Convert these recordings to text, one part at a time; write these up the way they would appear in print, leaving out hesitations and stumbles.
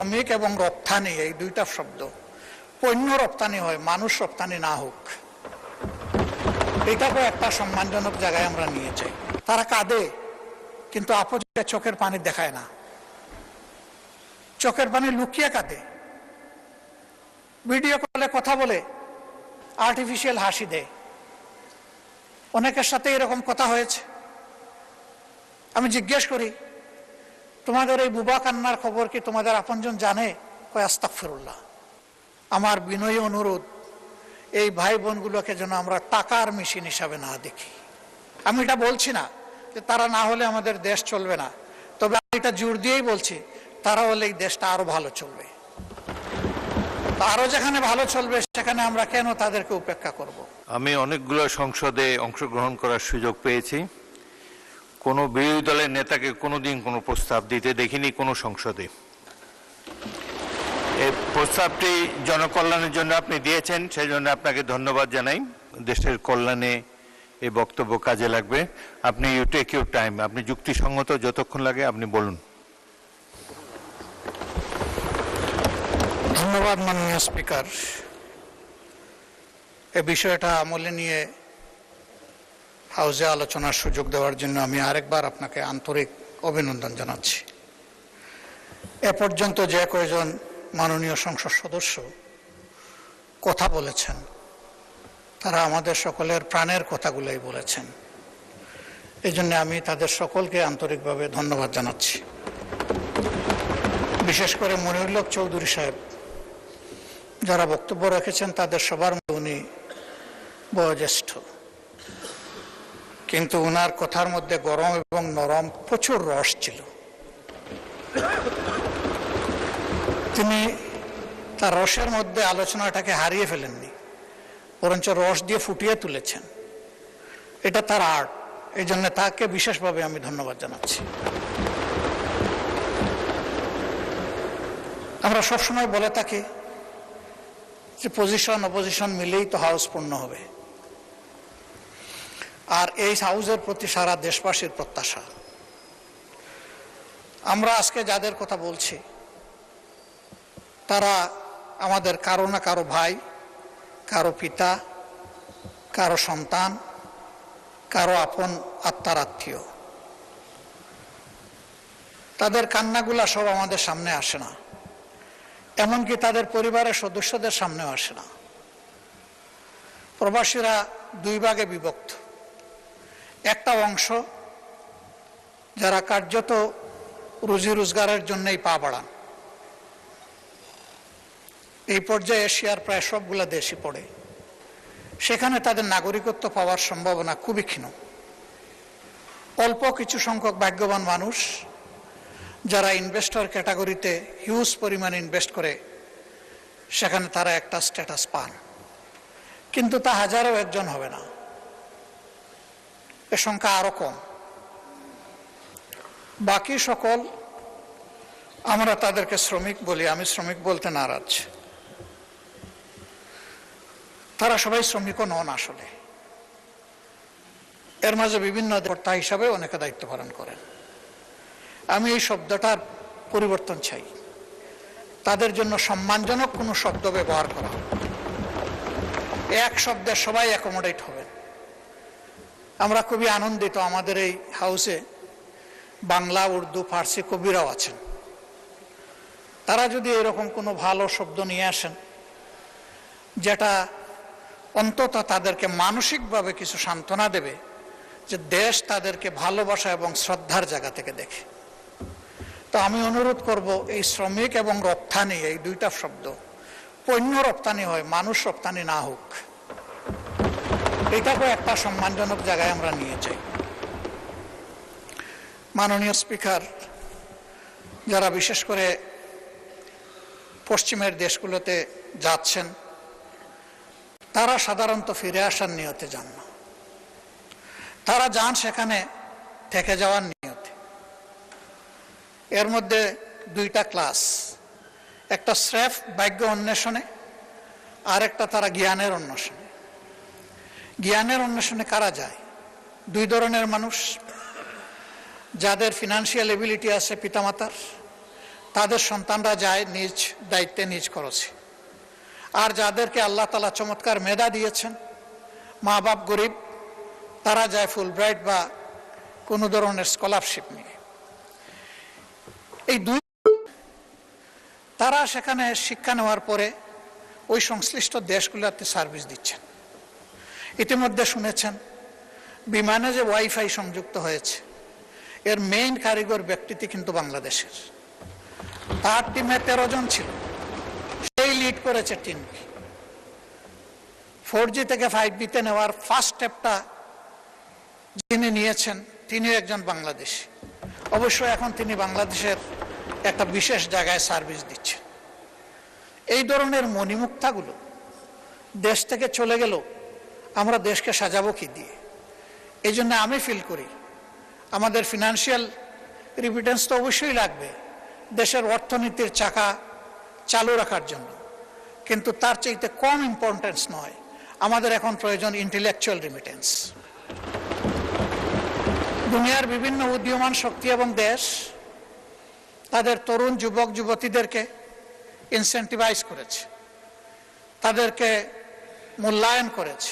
শ্রমিক এবং রপ্তানি এই দুইটা শব্দ, পণ্য রপ্তানি হয়, মানুষ রপ্তানি না হোক, এটাকে একটা সম্মানজনক জায়গায় আমরা নিয়ে যাই। তারা কাঁদে কিন্তু আপজকে চোখের পানি দেখায় না, চোখের পানি লুকিয়ে কাঁদে, ভিডিও কলে কথা বলে, আর্টিফিশিয়াল হাসি দেয়। অনেকের সাথে এরকম কথা হয়েছে। আমি জিজ্ঞেস করি, তোমাদের এই বুবা কান্নার খবর কি তোমাদের আপনজন জানে? কয় আস্তাগফিরুল্লাহ। আমার বিনয়ী অনুরোধ, এই ভাই বোনগুলোকে যেন আমরা টাকার মেশিন হিসাবে না দেখি। আমি এটা বলছি না যে তারা না হলে আমাদের দেশ চলবে না, তবে আমি এটা জোর দিয়েই বলছি, তারা হলে এই দেশটা আরো ভালো চলবে। আরো যেখানে ভালো চলবে সেখানে আমরা কেন তাদেরকে উপেক্ষা করব? আমি অনেকগুলো সংসদে অংশগ্রহণ করার সুযোগ পেয়েছি। কোনো বিরোধী দলের নেতাকে কোনোদিন কোনো প্রস্তাব দিতে দেখিনি কোনো সংসদে। এই প্রস্তাবটি জনকল্যাণের জন্য আপনি দিয়েছেন, সেই জন্য আপনাকে ধন্যবাদ জানাই। দেশের কল্যাণে এই বক্তব্য কাজে লাগবে। আপনি ইউ টেক ইউর টাইম, আপনি যুক্তিসঙ্গত যতক্ষণ লাগে আপনি বলুন। ধন্যবাদ মাননীয় স্পিকার। এই বিষয়টা আমলে নিয়ে হাউসে আলোচনার সুযোগ দেওয়ার জন্য আমি আরেকবার আপনাকে আন্তরিক অভিনন্দন জানাচ্ছি। এ পর্যন্ত যে কয়েকজন মাননীয় সংসদ সদস্য কথা বলেছেন, তারা আমাদের সকলের প্রাণের কথাগুলোই বলেছেন। এই জন্য আমি তাদের সকলকে আন্তরিকভাবে ধন্যবাদ জানাচ্ছি। বিশেষ করে মনিরুল হক চৌধুরী সাহেব যারা বক্তব্য রেখেছেন, তাদের সবার মধ্যে উনি বয়োজ্যেষ্ঠ, কিন্তু উনার কথার মধ্যে গরম এবং নরম প্রচুর রস ছিল। তিনি তার রসের মধ্যে আলোচনাটাকে হারিয়ে ফেলেননি, বরঞ্চ রস দিয়ে ফুটিয়ে তুলেছেন। এটা তার আর্ট, এই জন্য তাকে বিশেষভাবে আমি ধন্যবাদ জানাচ্ছি। আমরা সবসময় বলে থাকি যে পজিশন অপোজিশন মিলেই তো হাউস পূর্ণ হবে, আর এই হাউসের প্রতি সারা দেশবাসীর প্রত্যাশা। আমরা আজকে যাদের কথা বলছি তারা আমাদের কারো না কারো ভাই, কারো পিতা, কারো সন্তান, কারো আপন আত্মার আত্মীয়। তাদের কান্নাগুলা সব আমাদের সামনে আসে না, এমনকি তাদের পরিবারের সদস্যদের সামনেও আসে না। প্রবাসীরা দুই ভাগে বিভক্ত। একটা অংশ যারা কার্যত রুজি রোজগারের জন্যই পা বাড়ান, এই পর্যায়ে এশিয়ার প্রায় সবগুলা দেশই পড়ে, সেখানে তাদের নাগরিকত্ব পাওয়ার সম্ভাবনা খুবই ক্ষীণ। অল্প কিছু সংখ্যক ভাগ্যবান মানুষ যারা ইনভেস্টর ক্যাটাগরিতে হিউজ পরিমাণ ইনভেস্ট করে, সেখানে তারা একটা স্ট্যাটাস পান, কিন্তু তা হাজারও একজন হবে না, এ সংখ্যা আরো কম। বাকি সকল আমরা তাদেরকে শ্রমিক বলি, আমি শ্রমিক বলতে নারাজ। তারা সবাই শ্রমিকও নন আসলে, এর মাঝে বিভিন্ন কর্তা হিসাবে অনেকে দায়িত্ব পালন করেন। আমি এই শব্দটার পরিবর্তন চাই, তাদের জন্য সম্মানজনক কোনো শব্দ ব্যবহার করা। এক শব্দে সবাই অ্যাকোমোডেট হবেন। আমরা খুবই আনন্দিত, আমাদের এই হাউসে বাংলা, উর্দু, ফার্সি কবিরাও আছেন। তারা যদি এরকম কোনো ভালো শব্দ নিয়ে আসেন যেটা অন্তত তাদেরকে মানসিকভাবে কিছু সান্ত্বনা দেবে, যে দেশ তাদেরকে ভালোবাসা এবং শ্রদ্ধার জায়গা থেকে দেখে, তো আমি অনুরোধ করব, এই শ্রমিক এবং রপ্তানি এই দুইটা শব্দ, পণ্য রপ্তানি হয়, মানুষ রপ্তানি না হোক, এটাকে একটা সম্মানজনক জায়গায় আমরা নিয়ে যাই। মাননীয় স্পিকার, যারা বিশেষ করে পশ্চিমের দেশগুলোতে যাচ্ছেন, তারা সাধারণত ফিরে আসার নিয়তে যান না, তারা যান সেখানে থেকে যাওয়ার নিয়তে। এর মধ্যে দুইটা ক্লাস, একটা স্রেফ ভাগ্য অন্বেষণে, আর একটা তারা জ্ঞানের অন্বেষণে। জ্ঞানের অন্বেষণে কারা যায়? দুই ধরনের মানুষ, যাদের ফিনান্সিয়াল এবিলিটি আছে পিতামাতার, তাদের সন্তানরা যায় নিজ দায়িত্বে নিজ খরচে। আর যাদেরকে আল্লাহ তাআলা চমৎকার মেধা দিয়েছেন, মা বাপ গরিব, তারা যায় ফুলব্রাইট বা কোনো ধরনের স্কলারশিপ নিয়ে। এই দুই তারা সেখানে শিক্ষা নেওয়ার পরে ওই সংশ্লিষ্ট দেশগুলোতে সার্ভিস দিচ্ছেন। ইতিমধ্যে শুনেছেন বিমানে যে ওয়াইফাই সংযুক্ত হয়েছে, এর মেইন কারিগর ব্যক্তিটি কিন্তু বাংলাদেশের। তার টিমে 13 জন ছিল, সেই লিড করেছে টিমকে। 4G থেকে 5G-তে নেওয়ার ফার্স্ট স্টেপটা যিনি নিয়েছেন তিনিও একজন বাংলাদেশী। অবশ্য এখন তিনি বাংলাদেশের একটা বিশেষ জায়গায় সার্ভিস দিচ্ছেন। এই ধরনের মণিমুক্তাগুলো দেশ থেকে চলে গেল, আমরা দেশকে সাজাবো কি দিয়ে? এই জন্য আমি ফিল করি আমাদের ফিনান্সিয়াল রিমিটেন্স তো অবশ্যই লাগবে দেশের অর্থনীতির চাকা চালু রাখার জন্য, কিন্তু তার চাইতে কম ইম্পর্টেন্স নয়, আমাদের এখন প্রয়োজন ইন্টেলেকচুয়াল রিমিটেন্স। দুনিয়ার বিভিন্ন উদীয়মান শক্তি এবং দেশ তাদের তরুণ যুবক যুবতীদেরকে ইনসেন্টিভাইজ করেছে, তাদেরকে মূল্যায়ন করেছে,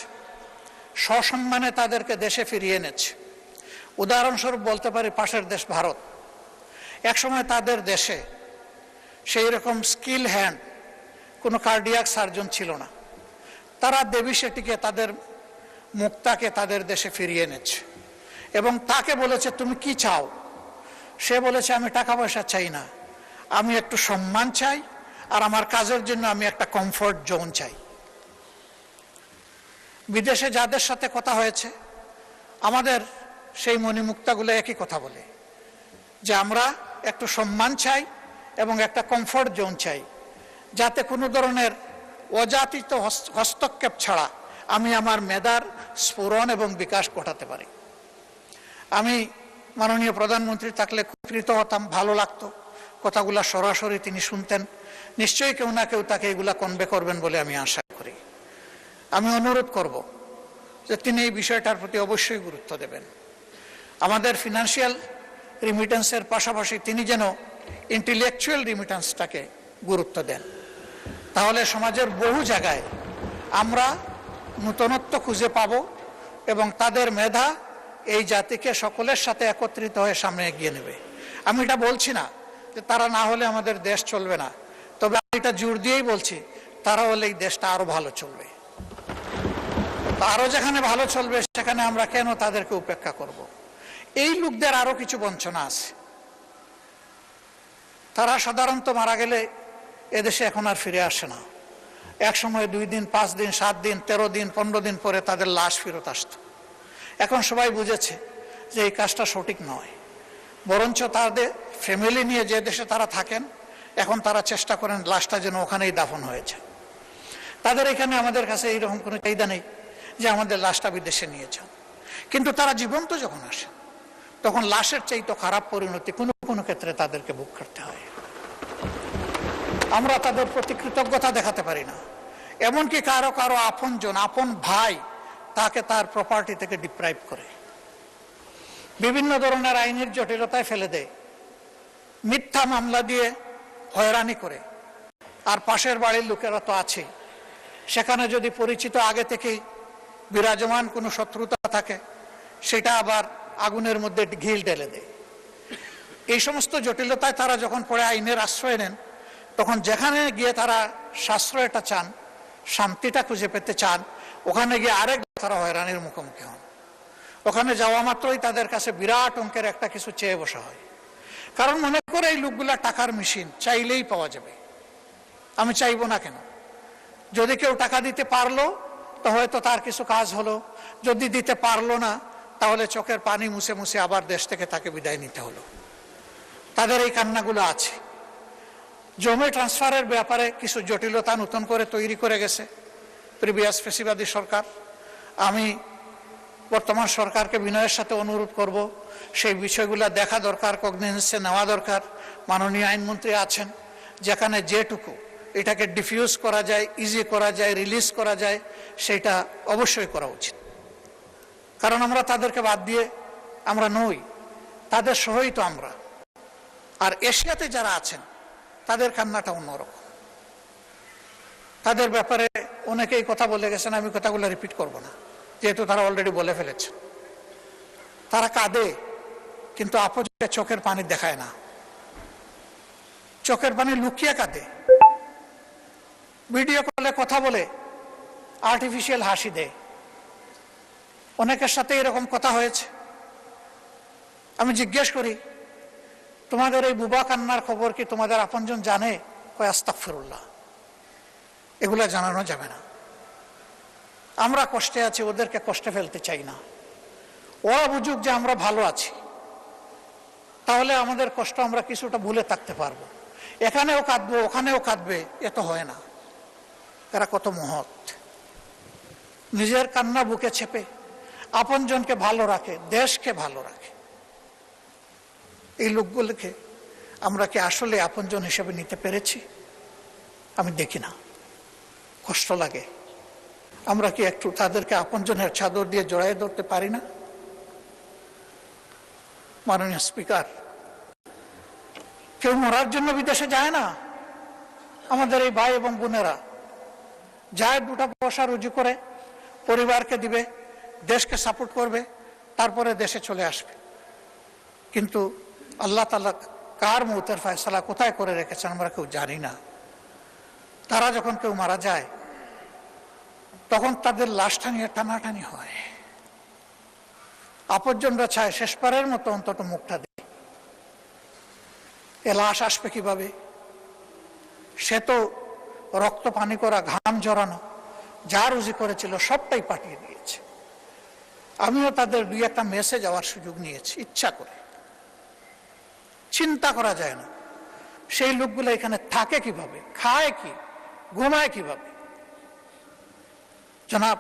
সসম্মানে তাদেরকে দেশে ফিরিয়ে এনেছে। উদাহরণস্বরূপ বলতে পারি পাশের দেশ ভারত। একসময় তাদের দেশে সেই রকম স্কিল হ্যান্ড কোনো কার্ডিয়াক সার্জন ছিল না। তারা দেবী শেঠিকে, তাদের মুক্তাকে তাদের দেশে ফিরিয়ে এনেছে এবং তাকে বলেছে তুমি কি চাও? সে বলেছে আমি টাকা পয়সা চাই না, আমি একটু সম্মান চাই, আর আমার কাজের জন্য আমি একটা কমফোর্ট জোন চাই। বিদেশে যাদের সাথে কথা হয়েছে আমাদের সেই মণিমুক্তাগুলো একই কথা বলে যে আমরা একটু সম্মান চাই এবং একটা কমফোর্ট জোন চাই, যাতে কোনো ধরনের অযাচিত হস্তক্ষেপ ছাড়া আমি আমার মেধার স্ফুরণ এবং বিকাশ ঘটাতে পারি। আমি মাননীয় প্রধানমন্ত্রী থাকলে খুব কৃত হতাম, ভালো লাগতো কথাগুলা সরাসরি তিনি শুনতেন। নিশ্চয়ই কেউ না কেউ তাকে এগুলা কনভে করবেন বলে আমি আশা করি। আমি অনুরোধ করব যে তিনি এই বিষয়টার প্রতি অবশ্যই গুরুত্ব দেবেন। আমাদের ফিনান্সিয়াল রিমিটেন্সের পাশাপাশি তিনি যেন ইন্টেলেকচুয়াল রিমিটেন্সটাকে গুরুত্ব দেন, তাহলে সমাজের বহু জায়গায় আমরা নূতনত্ব খুঁজে পাব এবং তাদের মেধা এই জাতিকে সকলের সাথে একত্রিত হয়ে সামনে এগিয়ে নেবে। আমি এটা বলছি না যে তারা না হলে আমাদের দেশ চলবে না, তবে আমি এটা জোর দিয়েই বলছি তারা হলে এই দেশটা আরো ভালো চলবে। আরো যেখানে ভালো চলবে সেখানে আমরা কেন তাদেরকে উপেক্ষা করব? এই লোকদের আরো কিছু বঞ্চনা আছে। তারা সাধারণত মারা গেলে এদেশে এখন আর ফিরে আসে না। এক সময় 2 দিন, 5 দিন, 7 দিন, 13 দিন, 15 দিন পরে তাদের লাশ ফেরত আসতো। এখন সবাই বুঝেছে যে এই কাজটা সঠিক নয়, বরঞ্চ তাদের ফ্যামিলি নিয়ে যে দেশে তারা থাকেন এখন তারা চেষ্টা করেন লাশটা যেন ওখানেই দাফন হয়েছে। তাদের এখানে আমাদের কাছে এইরকম কোনো চাহিদা নেই যে আমাদের লাশটা বিদেশে নিয়ে যান, কিন্তু তারা জীবন্ত যখন আসে তখন লাশের চাইতে খারাপ পরিণতি কোনো কোনো ক্ষেত্রে তাদেরকে ভোগ করতে হয়। আমরা তাদের প্রতি কৃতজ্ঞতা দেখাতে পারি না, এমনকি কারো কারো আপনজন, আপন ভাই তাকে তার প্রপার্টি থেকে ডিপ্রাইভ করে, বিভিন্ন ধরনের আইনের জটিলতায় ফেলে দেয়, মিথ্যা মামলা দিয়ে হয়রানি করে। আর পাশের বাড়ির লোকেরা তো আছে, সেখানে যদি পরিচিত আগে থেকেই বিরাজমান কোনো শত্রুতা থাকে সেটা আবার আগুনের মধ্যে ঘিল ঢেলে দেয়। এই সমস্ত জটিলতায় তারা যখন পরে আইনের আশ্রয় নেন, তখন যেখানে গিয়ে তারা সাশ্রয়টা চান, শান্তিটা খুঁজে পেতে চান, ওখানে গিয়ে আরেক তারা হয়রানির মুখোমুখি হন। ওখানে যাওয়া মাত্রই তাদের কাছে বিরাট অঙ্কের একটা কিছু চেয়ে বসা হয়, কারণ মনে করে এই লোকগুলা টাকার মেশিন, চাইলেই পাওয়া যাবে। আমি চাইবো না কেন? যদি কেউ টাকা দিতে পারলো তো হয়তো তার কিছু কাজ হলো, যদি দিতে পারলো না তাহলে চোখের পানি মুছে মুছে আবার দেশ থেকে তাকে বিদায় নিতে হলো। তাদের এই কান্নাগুলো আছে। জমি ট্রান্সফারের ব্যাপারে কিছু জটিলতা নতুন করে তৈরি করে গেছে প্রিভিয়াস ফেসিবাদী সরকার। আমি বর্তমান সরকারকে বিনয়ের সাথে অনুরোধ করব, সেই বিষয়গুলো দেখা দরকার, কগনিজেন্সে নেওয়া দরকার। মাননীয় আইনমন্ত্রী আছেন, যেখানে যেটুকু এটাকে ডিফিউজ করা যায়, ইজি করা যায়, রিলিজ করা যায়, সেটা অবশ্যই করা উচিত। কারণ আমরা তাদেরকে বাদ দিয়ে আমরা নই, তাদের সহই তো আমরা। আর এশিয়াতে যারা আছেন তাদের কান্নাটা অন্যরকম। তাদের ব্যাপারে অনেকেই কথা বলে গেছেন, আমি কথাগুলো রিপিট করব না, যেহেতু তারা অলরেডি বলে ফেলেছে। তারা কাঁদে, কিন্তু আপনকে চোখের পানি দেখায় না, চোখের পানি লুকিয়ে কাঁদে। ভিডিও কলে কথা বলে আর্টিফিশিয়াল হাসি দেয়। অনেকের সাথে এরকম কথা হয়েছে। আমি জিজ্ঞেস করি, তোমাদের এই বুবা কান্নার খবর কি তোমাদের আপনজন জানে? কয় আস্তাগফিরুল্লাহ, এগুলা জানানো যাবে না। আমরা কষ্টে আছি, ওদেরকে কষ্টে ফেলতে চাই না। ওরা বুঝুক যে আমরা ভালো আছি, তাহলে আমাদের কষ্ট আমরা কিছুটা ভুলে থাকতে পারবো। এখানেও কাঁদবো, ওখানেও কাঁদবে, এ তো হয় না। এরা কত মহৎ, নিজের কান্না বুকে চেপে আপনজনকে ভালো রাখে, দেশকে ভালো রাখে। এই লোকগুলোকে আমরা কি আসলে আপনজন হিসেবে নিতে পেরেছি? আমি দেখি না, কষ্ট লাগে। আমরা কি একটু তাদেরকে আপনজনের চাদর দিয়ে জড়াই ধরতে পারি না? মাননীয় স্পিকার, কেউ মরার জন্য বিদেশে যায় না। আমাদের এই ভাই এবং বোনেরা যায়, দুটা পয়সা রুজি করে পরিবারকে দিবে, দেশকে সাপোর্ট করবে, তারপরে দেশে চলে আসবে। কিন্তু আল্লাহ তাআলা কার মৌতের ফয়সালা কোথায় করে রেখেছেন আমরা কেউ জানি না। তারা যখন কেউ মারা যায়, তখন তাদের লাশটা নিয়ে টানাটানি হয়। আপনজনরা চায় শেষবারের মতো অন্তত মুখটা দেয়। এ লাশ আসবে কিভাবে? সে তো রক্ত পানি করা, ঘাম জড়ানো, যা রুজি করেছিল সবটাই পাঠিয়ে দিয়েছে। আমিও তাদের দুই একটা মেসে যাওয়ার সুযোগ নিয়েছি ইচ্ছা করে। চিন্তা করা যায় না সেই লোকগুলো এখানে থাকে কিভাবে, খায় কি, ঘুমায় কিভাবে। জনাব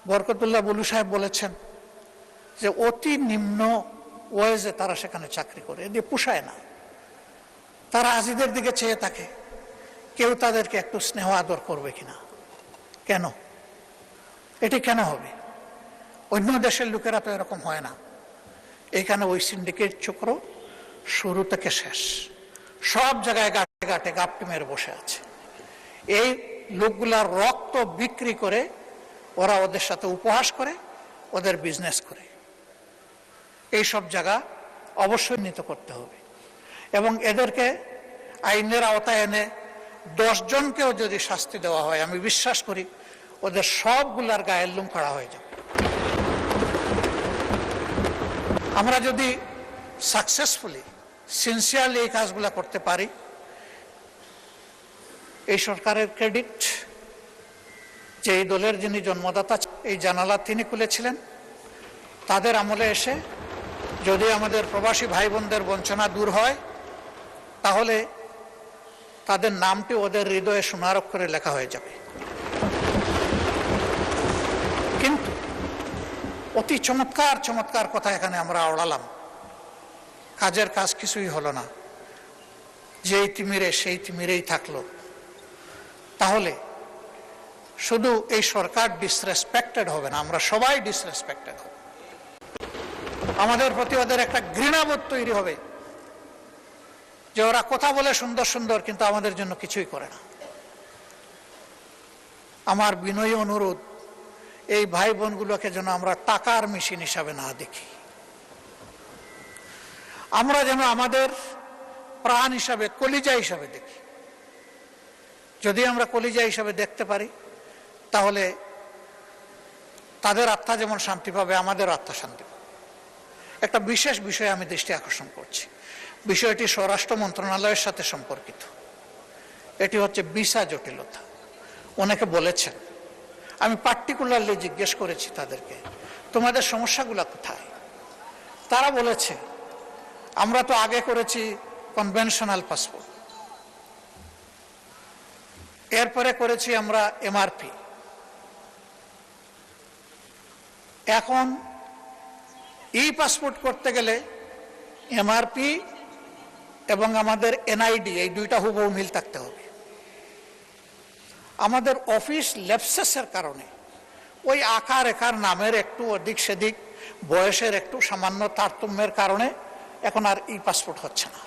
বরকতুল্লাহ বুলু সাহেব বলেছেন যে অতি নিম্ন ওয়েজে তারা সেখানে চাকরি করে, এদিকে পোষায় না। তারা আজিদের দিকে চেয়ে থাকে, কেউ তাদেরকে একটু স্নেহ আদর করবে কিনা। কেন? এটি কেন হবে? অন্য দেশের লোকেরা তো এরকম হয় না। এখানে ওই সিন্ডিকেট চক্র শুরু থেকে শেষ সব জায়গায় গাঁটে গাঁটে গাপটি মেরে বসে আছে। এই লোকগুলার রক্ত বিক্রি করে ওরা ওদের সাথে উপহাস করে, ওদের বিজনেস করে। এই সব জায়গা অবশ্যই নিত করতে হবে এবং এদেরকে আইনের আওতায় এনে 10 জনকেও যদি শাস্তি দেওয়া হয়, আমি বিশ্বাস করি ওদের সবগুলার গায়ের লোম খাড়া হয়ে যাবে। আমরা যদি সাকসেসফুলি সিনসিয়ারলি এই কাজগুলো করতে পারি, এই সরকারের ক্রেডিট। যে এই দলের যিনি জন্মদাতা, এই জানালা তিনি খুলেছিলেন, তাদের আমলে এসে যদি আমাদের প্রবাসী ভাই বোনদের বঞ্চনা দূর হয়, তাহলে তাদের নামটি ওদের হৃদয়ে সোনার অক্ষরে লেখা হয়ে যাবে। কিন্তু অতি চমৎকার চমৎকার কথা এখানে আমরা ওড়ালাম, কাজের কাজ কিছুই হলো না। যেই তিমিরে সেই তিমিরেই থাকলো। তাহলে শুধু এই সরকার ডিসরেসপেক্টেড হবে না, আমরা সবাই ডিসরেসপেক্টেড হব। আমাদের প্রতি ওদের একটা ঘৃণাবোধ তৈরি হবে যে ওরা কথা বলে সুন্দর সুন্দর, কিন্তু আমাদের জন্য কিছুই করে না। আমার বিনয়ী অনুরোধ, এই ভাই বোনগুলোকে যেন আমরা টাকার মেশিন হিসাবে না দেখি। আমরা যেন আমাদের প্রাণ হিসাবে, কলিজা হিসাবে দেখি। যদি আমরা কলিজা হিসাবে দেখতে পারি, তাহলে তাদের আত্মা যেমন শান্তি পাবে, আমাদের আত্মা শান্তি পাবে। একটা বিশেষ বিষয়ে আমি দৃষ্টি আকর্ষণ করছি। বিষয়টি স্বরাষ্ট্র মন্ত্রণালয়ের সাথে সম্পর্কিত। এটি হচ্ছে ভিসা জটিলতা। অনেকে বলেছেন, আমি পার্টিকুলারলি জিজ্ঞেস করেছি তাদেরকে, তোমাদের সমস্যাগুলো কোথায়? তারা বলেছে, আমরা তো আগে করেছি কনভেনশনাল পাসপোর্ট, এরপরে করেছি আমরা এমআরপি, এখন ই পাসপোর্ট করতে গেলে এমআরপি এবং আমাদের এনআইডি, এই দুইটা হুবহু মিল থাকতে হবে। আমাদের অফিস ল্যাপসেসের কারণে, ওই আকার রেখার নামের একটু অধিক সেদিক, বয়সের একটু সামান্য তারতম্যের কারণে এখন আর ই পাসপোর্ট হচ্ছে না।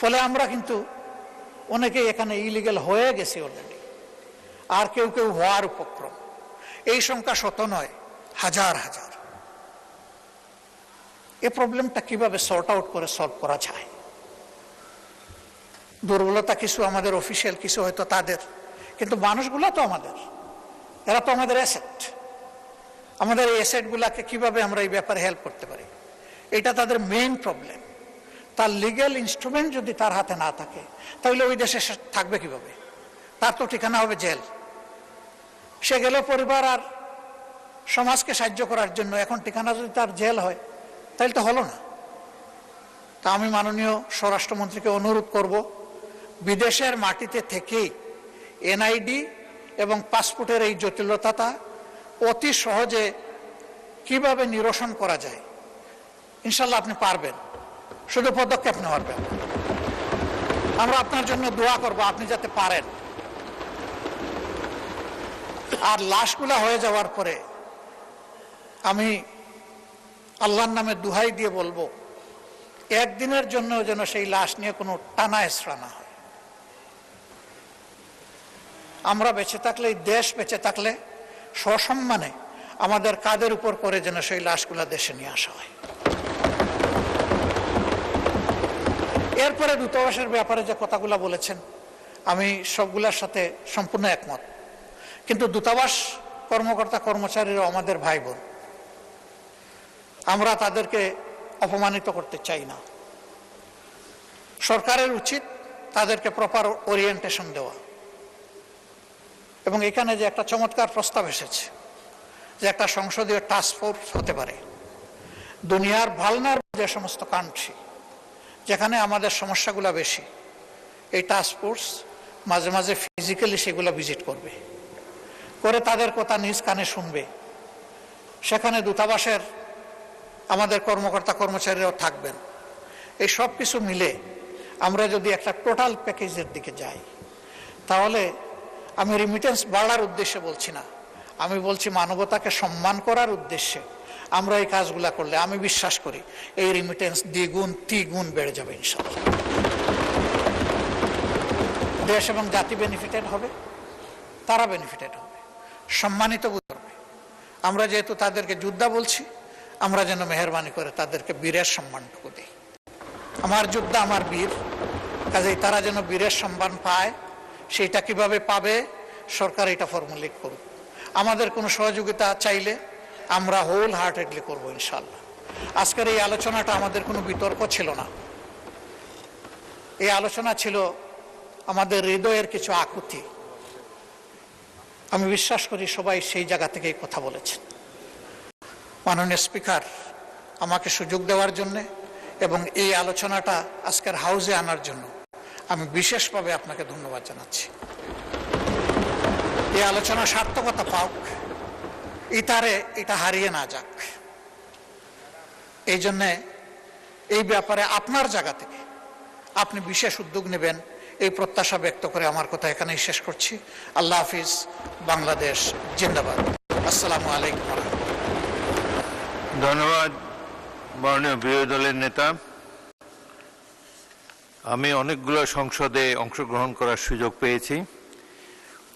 ফলে আমরা কিন্তু অনেকেই এখানে ইলিগাল হয়ে গেছি অলরেডি, আর কেউ কেউ হওয়ার উপক্রম। এই সংখ্যা শত নয়, হাজার হাজার। এই প্রবলেমটা কিভাবে সর্ট আউট করে সলভ করা যায়? দুর্বলতা কিছু আমাদের অফিসিয়াল, কিছু হয়তো তাদের, কিন্তু মানুষগুলো তো আমাদের, এরা তো আমাদের অ্যাসেট। আমাদের এই অ্যাসেটগুলাকে কিভাবে আমরা এই ব্যাপারে হেল্প করতে পারি, এটা তাদের মেইন প্রবলেম। তার লিগ্যাল ইনস্ট্রুমেন্ট যদি তার হাতে না থাকে, তাহলে ওই দেশে সে থাকবে কিভাবে? তার তো ঠিকানা হবে জেল। সে গেল পরিবার আর সমাজকে সাহায্য করার জন্য, এখন ঠিকানা যদি তার জেল হয় তাহলে তো হলো না। তা আমি মাননীয় স্বরাষ্ট্রমন্ত্রীকে অনুরোধ করব, বিদেশের মাটিতে থেকেই এনআইডি এবং পাসপোর্টের এই জটিলতাটা অতি সহজে কিভাবে নিরসন করা যায়, ইনশাল্লাহ আপনি পারবেন, শুধু পদক্ষেপ নেওয়ার ব্যাপার। আমরা আপনার জন্য দোয়া করব, আপনি যাতে পারেন। আর লাশগুলা হয়ে যাওয়ার পরে আমি আল্লাহর নামে দুহাই দিয়ে বলবো, একদিনের জন্য যেন সেই লাশ নিয়ে কোনো টানা হেঁচড়া না হয়। আমরা বেঁচে থাকলে, এই দেশ বেঁচে থাকলে সসম্মানে আমাদের কাঁধের উপর করে যেন সেই লাশগুলা দেশে নিয়ে আসা হয়। এরপরে দূতাবাসের ব্যাপারে যে কথাগুলো বলেছেন, আমি সবগুলোর সাথে সম্পূর্ণ একমত। কিন্তু দূতাবাস কর্মকর্তা কর্মচারীরা আমাদের ভাই বোন, আমরা তাদেরকে অপমানিত করতে চাই না। সরকারের উচিত তাদেরকে প্রপার ওরিয়েন্টেশন দেওয়া। এবং এখানে যে একটা চমৎকার প্রস্তাব এসেছে যে একটা সংসদীয় টাস্ক ফোর্স হতে পারে, দুনিয়ার ভালনার যে সমস্ত কান্ট্রি যেখানে আমাদের সমস্যাগুলো বেশি, এই টাস্ক ফোর্স মাঝে মাঝে ফিজিক্যালি সেগুলো ভিজিট করবে, করে তাদের কথা নিজ কানে শুনবে। সেখানে দূতাবাসের আমাদের কর্মকর্তা কর্মচারীরাও থাকবেন। এই সব কিছু মিলে আমরা যদি একটা টোটাল প্যাকেজের দিকে যাই, তাহলে আমি রিমিটেন্স বাড়ার উদ্দেশ্যে বলছি না, আমি বলছি মানবতাকে সম্মান করার উদ্দেশ্যে আমরা এই কাজগুলা করলে আমি বিশ্বাস করি এই রিমিটেন্স দ্বিগুণ তিগুণ বেড়ে যাবে ইনশাআল্লাহ। দেশ এবং জাতি বেনিফিটেড হবে, তারা বেনিফিটেড হবে, সম্মানিত বোধ করবে। আমরা যেহেতু তাদেরকে যোদ্ধা বলছি, আমরা যেন মেহরবানি করে তাদেরকে বীরের সম্মানটুকু দিই। আমার যোদ্ধা আমার বীর, কাজেই তারা যেন বীরের সম্মান পায়। সেইটা কিভাবে পাবে, সরকার এটা ফর্মুলেট করুক। আমাদের কোনো সহযোগিতা চাইলে আমরা হোল হার্টেডলি করবো ইনশাল্লাহ। আজকের এই আলোচনাটা আমাদের কোনো বিতর্ক ছিল না, এই আলোচনা ছিল আমাদের হৃদয়ের কিছু আকুতি। আমি বিশ্বাস করি সবাই সেই জায়গা থেকেই কথা বলেছেন। মাননীয় স্পিকার আমাকে সুযোগ দেওয়ার জন্যে এবং এই আলোচনাটা আজকের হাউসে আনার জন্য আমি বিশেষভাবে আপনাকে ধন্যবাদ জানাচ্ছি। এই আলোচনা সার্থকতা পাক, ইতারে এটা হারিয়ে না যাক, এই জন্যে এই ব্যাপারে আপনার জায়গা থেকে আপনি বিশেষ উদ্যোগ নেবেন, এই প্রত্যাশা ব্যক্ত করে আমার কথা এখানেই শেষ করছি। আল্লাহ হাফিজ, বাংলাদেশ জিন্দাবাদ। আসসালামু আলাইকুম। ধন্যবাদ মাননীয় বিরোধী দলের নেতা। আমি অনেকগুলো সংসদে অংশগ্রহণ করার সুযোগ পেয়েছি,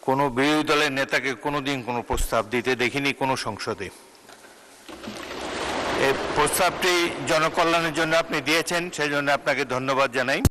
কোনো বিরোধী দলের নেতাকে কোনোদিন কোনো প্রস্তাব দিতে দেখিনি কোনো সংসদে। এই প্রস্তাবটি জনকল্যাণের জন্য আপনি দিয়েছেন, সেই জন্য আপনাকে ধন্যবাদ জানাই।